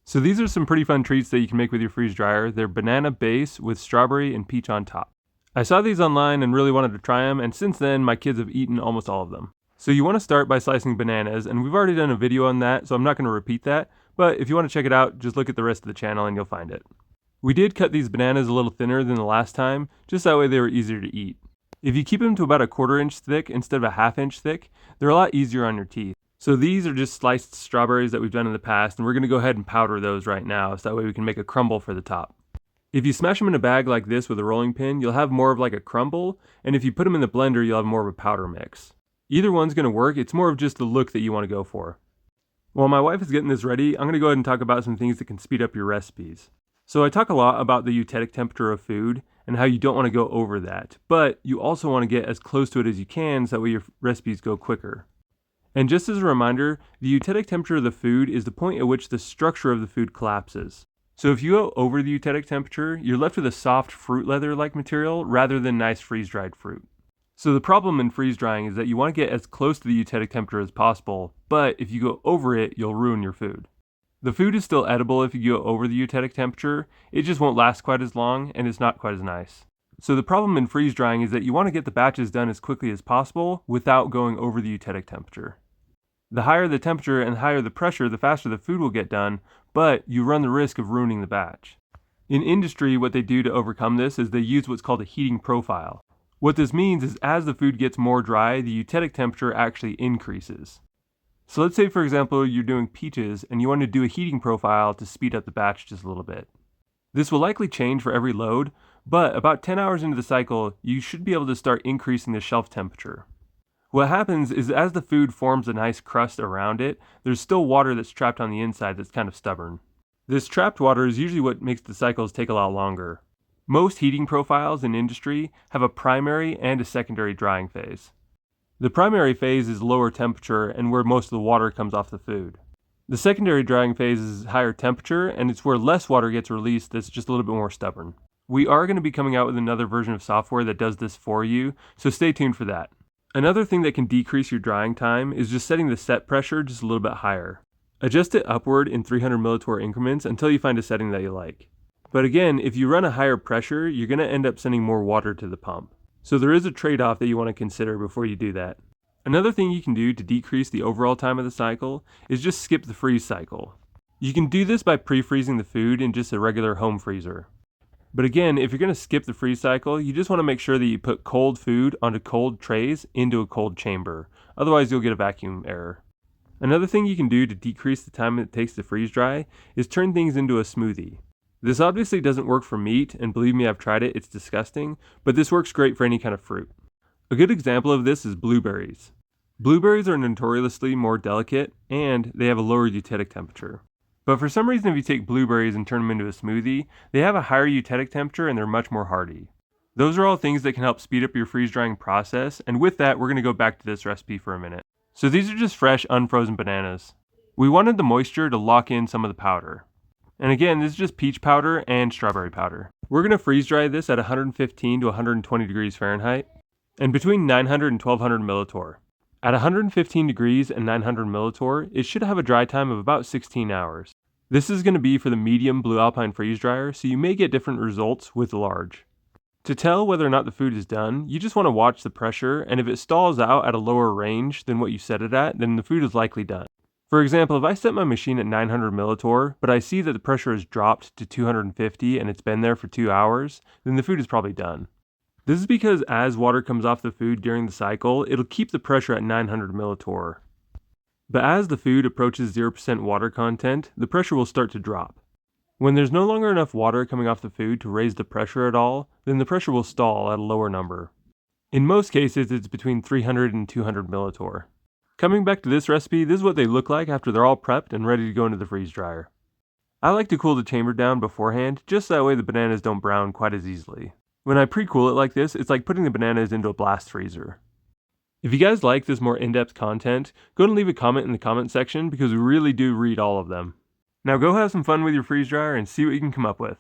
So these are some pretty fun treats that you can make with your freeze dryer. They're banana base with strawberry and peach on top. I saw these online and really wanted to try them, and since then my kids have eaten almost all of them. So you want to start by slicing bananas, and we've already done a video on that, so I'm not going to repeat that, but if you want to check it out, just look at the rest of the channel and you'll find it. We did cut these bananas a little thinner than the last time, just that way they were easier to eat. If you keep them to about a 1/4 inch thick instead of a 1/2 inch thick, they're a lot easier on your teeth. So these are just sliced strawberries that we've done in the past, and we're going to go ahead and powder those right now, so that way we can make a crumble for the top. If you smash them in a bag like this with a rolling pin, you'll have more of like a crumble, and if you put them in the blender, you'll have more of a powder mix. Either one's going to work, it's more of just the look that you want to go for. While my wife is getting this ready, I'm going to go ahead and talk about some things that can speed up your recipes. So I talk a lot about the eutectic temperature of food, and how you don't want to go over that, but you also want to get as close to it as you can, so that way your recipes go quicker. And just as a reminder, the eutectic temperature of the food is the point at which the structure of the food collapses. So if you go over the eutectic temperature, you're left with a soft fruit leather-like material rather than nice freeze-dried fruit. So the problem in freeze drying is that you want to get as close to the eutectic temperature as possible, but if you go over it, you'll ruin your food. The food is still edible if you go over the eutectic temperature, it just won't last quite as long and it's not quite as nice. So the problem in freeze drying is that you want to get the batches done as quickly as possible without going over the eutectic temperature. The higher the temperature and higher the pressure, the faster the food will get done, but you run the risk of ruining the batch. In industry, what they do to overcome this is they use what's called a heating profile. What this means is as the food gets more dry, the eutectic temperature actually increases. So let's say, for example, you're doing peaches and you want to do a heating profile to speed up the batch just a little bit. This will likely change for every load, but about 10 hours into the cycle, you should be able to start increasing the shelf temperature. What happens is as the food forms a nice crust around it, there's still water that's trapped on the inside that's kind of stubborn. This trapped water is usually what makes the cycles take a lot longer. Most heating profiles in industry have a primary and a secondary drying phase. The primary phase is lower temperature and where most of the water comes off the food. The secondary drying phase is higher temperature and it's where less water gets released that's just a little bit more stubborn. We are going to be coming out with another version of software that does this for you, so stay tuned for that. Another thing that can decrease your drying time is just setting the set pressure just a little bit higher. Adjust it upward in 300 millitorr increments until you find a setting that you like. But again, if you run a higher pressure, you're going to end up sending more water to the pump. So there is a trade-off that you want to consider before you do that. Another thing you can do to decrease the overall time of the cycle is just skip the freeze cycle. You can do this by pre-freezing the food in just a regular home freezer. But again, if you're going to skip the freeze cycle, you just want to make sure that you put cold food onto cold trays into a cold chamber. Otherwise, you'll get a vacuum error. Another thing you can do to decrease the time it takes to freeze dry is turn things into a smoothie. This obviously doesn't work for meat, and believe me, I've tried it, it's disgusting, but this works great for any kind of fruit. A good example of this is blueberries. Blueberries are notoriously more delicate, and they have a lower eutectic temperature. But for some reason, if you take blueberries and turn them into a smoothie, they have a higher eutectic temperature and they're much more hardy. Those are all things that can help speed up your freeze drying process, and with that, we're going to go back to this recipe for a minute. So these are just fresh, unfrozen bananas. We wanted the moisture to lock in some of the powder. And again, this is just peach powder and strawberry powder. We're going to freeze dry this at 115 to 120 degrees Fahrenheit, and between 900 and 1200 millitorr. At 115 degrees and 900 millitorr, it should have a dry time of about 16 hours. This is going to be for the medium Blue Alpine freeze dryer, so you may get different results with the large. To tell whether or not the food is done, you just want to watch the pressure, and if it stalls out at a lower range than what you set it at, then the food is likely done. For example, if I set my machine at 900 millitorr, but I see that the pressure has dropped to 250 and it's been there for 2 hours, then the food is probably done. This is because as water comes off the food during the cycle, it'll keep the pressure at 900 millitorr. But as the food approaches 0% water content, the pressure will start to drop. When there's no longer enough water coming off the food to raise the pressure at all, then the pressure will stall at a lower number. In most cases, it's between 300 and 200 millitorr. Coming back to this recipe, this is what they look like after they're all prepped and ready to go into the freeze dryer. I like to cool the chamber down beforehand, just that way the bananas don't brown quite as easily. When I pre-cool it like this, it's like putting the bananas into a blast freezer. If you guys like this more in-depth content, go and leave a comment in the comment section because we really do read all of them. Now go have some fun with your freeze dryer and see what you can come up with.